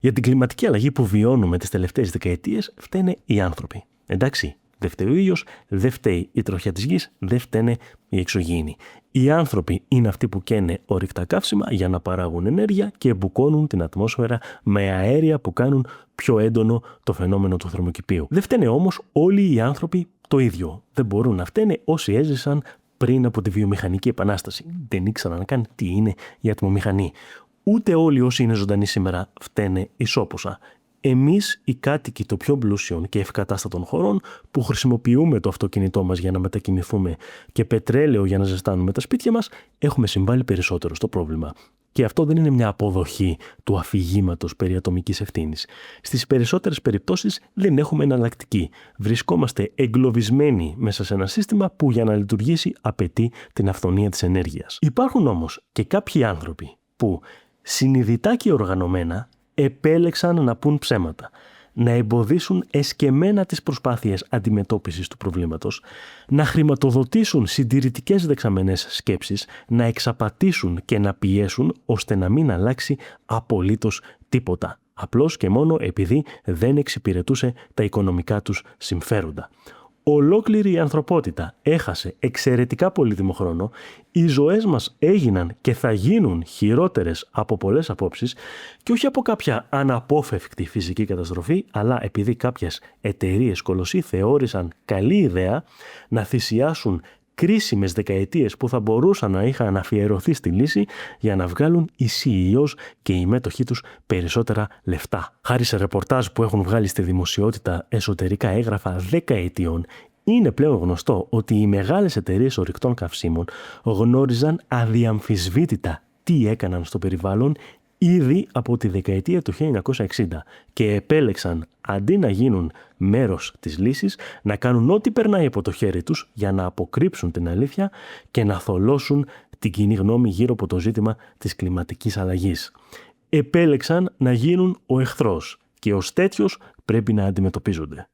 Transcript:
Για την κλιματική αλλαγή που βιώνουμε τις τελευταίες δεκαετίες φταίνε οι άνθρωποι. Εντάξει, δεν φταίει ο ήλιος, δεν φταίει η τροχιά της γης, δεν φταίνε οι εξωγήινοι. Οι άνθρωποι είναι αυτοί που καίνε ορυκτά καύσιμα για να παράγουν ενέργεια και μπουκώνουν την ατμόσφαιρα με αέρια που κάνουν πιο έντονο το φαινόμενο του θερμοκηπίου. Δεν φταίνε όμως όλοι οι άνθρωποι το ίδιο. Δεν μπορούν να φταίνε όσοι έζησαν πριν από τη βιομηχανική επανάσταση. Δεν ήξεραν καν τι είναι η ατμομηχανή. Ούτε όλοι όσοι είναι ζωντανοί σήμερα φταίνε ισόποσα. Εμείς οι κάτοικοι των πιο πλούσιων και ευκατάστατων χωρών που χρησιμοποιούμε το αυτοκίνητό μας για να μετακινηθούμε και πετρέλαιο για να ζεστάνουμε τα σπίτια μας, έχουμε συμβάλει περισσότερο στο πρόβλημα. Και αυτό δεν είναι μια αποδοχή του αφηγήματος περί ατομικής ευθύνης. Στις περισσότερες περιπτώσεις δεν έχουμε εναλλακτική. Βρισκόμαστε εγκλωβισμένοι μέσα σε ένα σύστημα που για να λειτουργήσει απαιτεί την αυθονία της ενέργειας. Υπάρχουν όμως και κάποιοι άνθρωποι που συνειδητά και οργανωμένα επέλεξαν να πούν ψέματα, να εμποδίσουν εσκεμμένα τις προσπάθειες αντιμετώπισης του προβλήματος, να χρηματοδοτήσουν συντηρητικές δεξαμενές σκέψεις, να εξαπατήσουν και να πιέσουν ώστε να μην αλλάξει απολύτως τίποτα, απλώς και μόνο επειδή δεν εξυπηρετούσε τα οικονομικά τους συμφέροντα. Ολόκληρη η ανθρωπότητα έχασε εξαιρετικά πολύτιμο χρόνο, οι ζωές μας έγιναν και θα γίνουν χειρότερες από πολλές απόψεις και όχι από κάποια αναπόφευκτη φυσική καταστροφή, αλλά επειδή κάποιες εταιρείες κολοσσοί θεώρησαν καλή ιδέα να θυσιάσουν κρίσιμες δεκαετίες που θα μπορούσαν να είχαν αφιερωθεί στη λύση για να βγάλουν οι CEOs και οι μέτοχοί τους περισσότερα λεφτά. Χάρη σε ρεπορτάζ που έχουν βγάλει στη δημοσιότητα εσωτερικά έγγραφα δεκαετιών, είναι πλέον γνωστό ότι οι μεγάλες εταιρείες ορυκτών καυσίμων γνώριζαν αδιαμφισβήτητα τι έκαναν στο περιβάλλον ήδη από τη δεκαετία του 1960 και επέλεξαν αντί να γίνουν μέρος της λύσης να κάνουν ό,τι περνάει από το χέρι τους για να αποκρύψουν την αλήθεια και να θολώσουν την κοινή γνώμη γύρω από το ζήτημα της κλιματικής αλλαγής. Επέλεξαν να γίνουν ο εχθρός και ως τέτοιος πρέπει να αντιμετωπίζονται.